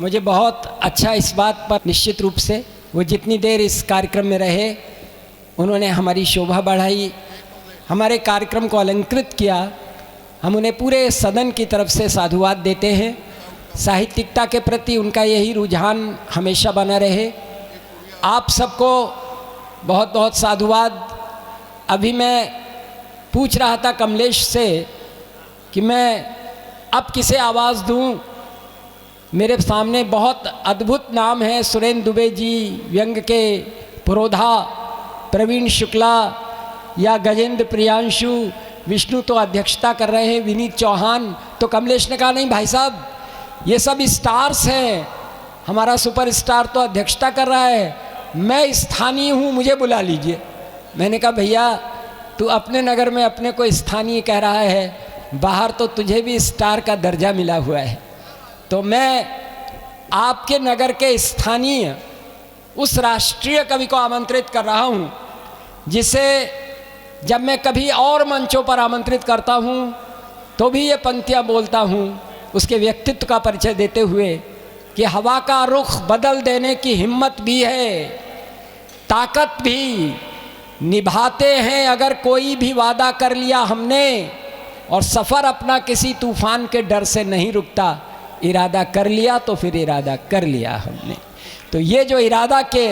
मुझे बहुत अच्छा इस बात पर निश्चित रूप से वो जितनी देर इस कार्यक्रम में रहे उन्होंने हमारी शोभा बढ़ाई, हमारे कार्यक्रम को अलंकृत किया। हम उन्हें पूरे सदन की तरफ से साधुवाद देते हैं। साहित्यिकता के प्रति उनका यही रुझान हमेशा बना रहे। आप सबको बहुत बहुत साधुवाद। अभी मैं पूछ रहा था कमलेश से कि मैं अब किसे आवाज़ दूं। मेरे सामने बहुत अद्भुत नाम है, सुरेंद्र दुबे जी व्यंग के पुरोधा, प्रवीण शुक्ला या गजेंद्र प्रियांशु, विष्णु तो अध्यक्षता कर रहे हैं, विनीत चौहान। तो कमलेश ने कहा नहीं भाई साहब, ये सब स्टार्स हैं, हमारा सुपरस्टार तो अध्यक्षता कर रहा है, मैं स्थानीय हूँ, मुझे बुला लीजिए। मैंने कहा भैया तू अपने नगर में अपने को स्थानीय कह रहा है, बाहर तो तुझे भी स्टार का दर्जा मिला हुआ है। तो मैं आपके नगर के स्थानीय उस राष्ट्रीय कवि को आमंत्रित कर रहा हूँ जिसे जब मैं कभी और मंचों पर आमंत्रित करता हूँ तो भी ये पंक्तियाँ बोलता हूँ, उसके व्यक्तित्व का परिचय देते हुए कि हवा का रुख बदल देने की हिम्मत भी है, ताकत भी, निभाते हैं अगर कोई भी वादा कर लिया हमने, और सफ़र अपना किसी तूफान के डर से नहीं रुकता, इरादा कर लिया तो फिर इरादा कर लिया हमने। तो ये जो इरादा के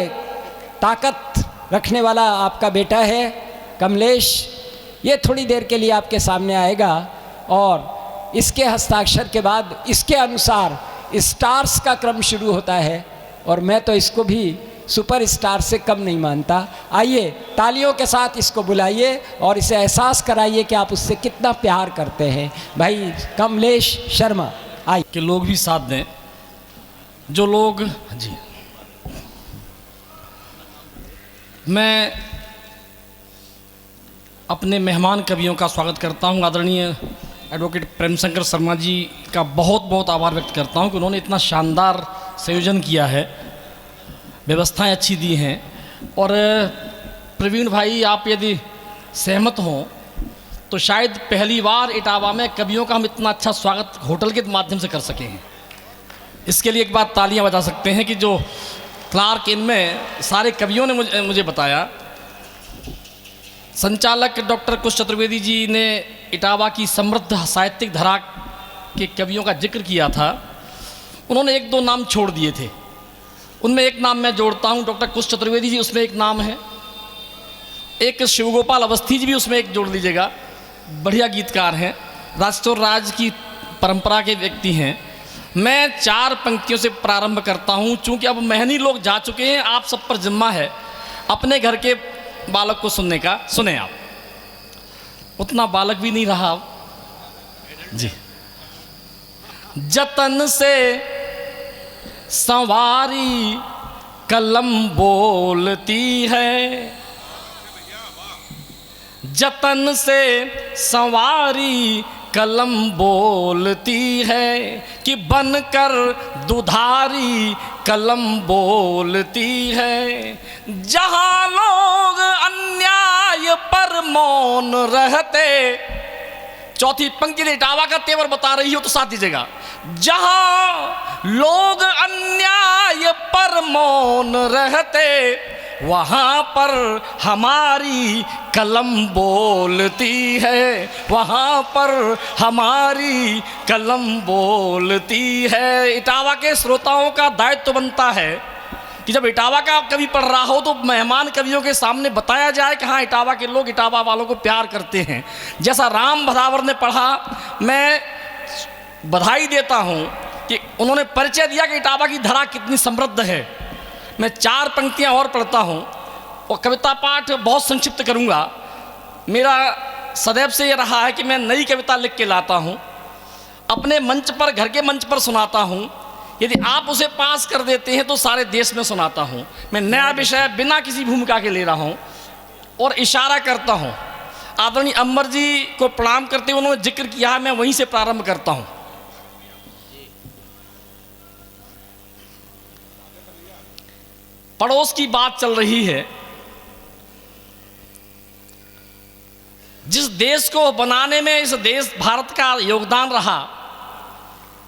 ताकत रखने वाला आपका बेटा है कमलेश, ये थोड़ी देर के लिए आपके सामने आएगा और इसके हस्ताक्षर के बाद इसके अनुसार स्टार्स का क्रम शुरू होता है, और मैं तो इसको भी सुपर स्टार से कम नहीं मानता। आइए तालियों के साथ इसको बुलाइए और इसे एहसास कराइए कि आप उससे कितना प्यार करते हैं। भाई कमलेश शर्मा आइए। कि लोग भी साथ दें, जो लोग जी। मैं अपने मेहमान कवियों का स्वागत करता हूं। आदरणीय एडवोकेट प्रेम शंकर शर्मा जी का बहुत बहुत आभार व्यक्त करता हूं कि उन्होंने इतना शानदार संयोजन किया है, व्यवस्थाएं अच्छी दी हैं। और प्रवीण भाई, आप यदि सहमत हों तो शायद पहली बार इटावा में कवियों का हम इतना अच्छा स्वागत होटल के माध्यम से कर सके हैं। इसके लिए एक बार तालियां बजा सकते हैं कि जो क्लार्क इनमें सारे कवियों ने मुझे बताया। संचालक डॉक्टर कुश चतुर्वेदी जी ने इटावा की समृद्ध साहित्यिक धरा के कवियों का जिक्र किया था। उन्होंने एक दो नाम छोड़ दिए थे, उनमें एक नाम मैं जोड़ता हूं, डॉक्टर कुश चतुर्वेदी जी उसमें एक नाम है, एक शिवगोपाल अवस्थी जी भी उसमें एक जोड़ लीजिएगा, बढ़िया गीतकार हैं, राजचोर राज की परंपरा के व्यक्ति हैं। मैं 4 पंक्तियों से प्रारंभ करता हूं, चूंकि अब मेहनी लोग जा चुके हैं, आप सब पर जिम्मा है अपने घर के बालक को सुनने का। सुने आप, उतना बालक भी नहीं रहा जी। जतन से संवारी कलम बोलती है, जतन से संवारी कलम बोलती है कि बनकर दुधारी कलम बोलती है। जहाँ लोग अन्याय पर मौन रहते, चौथी पंक्ति इटावा का तेवर बता रही हो तो साथ दीजिएगा। जहाँ लोग अन्याय पर मौन रहते, वहाँ पर हमारी कलम बोलती है, वहाँ पर हमारी कलम बोलती है। इटावा के श्रोताओं का दायित्व बनता है कि जब इटावा का कवि पढ़ रहा हो तो मेहमान कवियों के सामने बताया जाए कि हाँ, इटावा के लोग इटावा वालों को प्यार करते हैं। जैसा राम भदावर ने पढ़ा, मैं बधाई देता हूँ कि उन्होंने परिचय दिया कि इटावा की धरा कितनी समृद्ध है। मैं 4 पंक्तियाँ और पढ़ता हूँ और कविता पाठ बहुत संक्षिप्त करूँगा। मेरा सदैव से ये रहा है कि मैं नई कविता लिख के लाता हूँ, अपने मंच पर, घर के मंच पर सुनाता हूँ। यदि आप उसे पास कर देते हैं तो सारे देश में सुनाता हूँ। मैं नया विषय बिना किसी भूमिका के ले रहा हूँ और इशारा करता हूँ। आदरणीय अमर जी को प्रणाम करते हुए उन्होंने जिक्र किया है, मैं वहीं से प्रारंभ करता हूँ। पड़ोस की बात चल रही है। जिस देश को बनाने में इस देश भारत का योगदान रहा,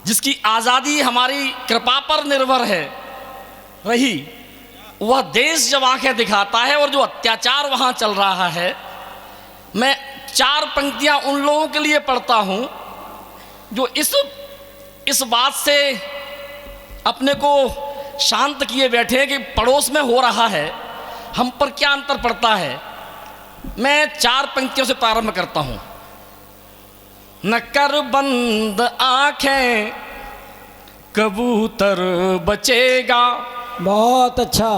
जिसकी आज़ादी हमारी कृपा पर निर्भर है रही, वह देश जब आंखें दिखाता है और जो अत्याचार वहाँ चल रहा है, मैं 4 पंक्तियाँ उन लोगों के लिए पढ़ता हूँ जो इस बात से अपने को शांत किए बैठे हैं कि पड़ोस में हो रहा है, हम पर क्या अंतर पड़ता है। मैं 4 पंक्तियों से प्रारंभ करता हूँ। न कर बंद आंखें कबूतर बचेगा। बहुत अच्छा।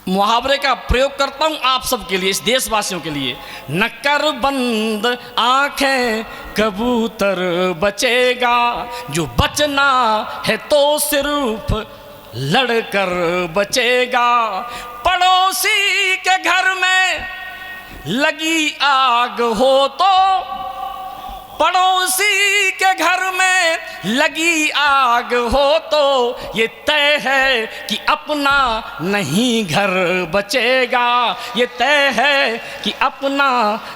मुहावरे का प्रयोग करता हूं आप सबके लिए, इस देशवासियों के लिए। न कर बंद आंखें कबूतर बचेगा, जो बचना है तो सिर्फ लड़कर बचेगा। पड़ोसी के घर में लगी आग हो तो, पड़ोसी के घर में लगी आग हो तो ये तय है कि अपना नहीं घर बचेगा। ये तय है कि अपना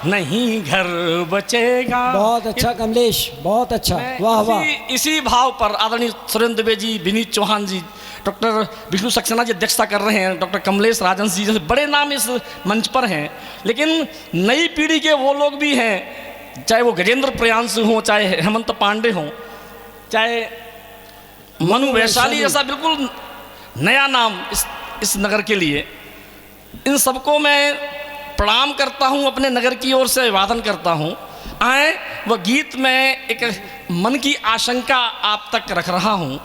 नहीं घर बचेगा। बहुत अच्छा कमलेश, बहुत अच्छा, वाह वाह। इसी भाव पर आदरणीय सुरेंद्र दुबे जी, विनीत चौहान जी, डॉक्टर विष्णु सक्सेना जी अध्यक्षता कर रहे हैं, डॉक्टर कमलेश राजन जी जैसे बड़े नाम इस मंच पर हैं। लेकिन नई पीढ़ी के वो लोग भी हैं, चाहे वो गजेंद्र प्रियांशु हों, चाहे हेमंत पांडे हों, चाहे मनु वैशाली जैसा बिल्कुल नया नाम इस नगर के लिए, इन सबको मैं प्रणाम करता हूं, अपने नगर की ओर से अभिवादन करता हूं। आए वह गीत में एक मन की आशंका आप तक रख रहा हूं।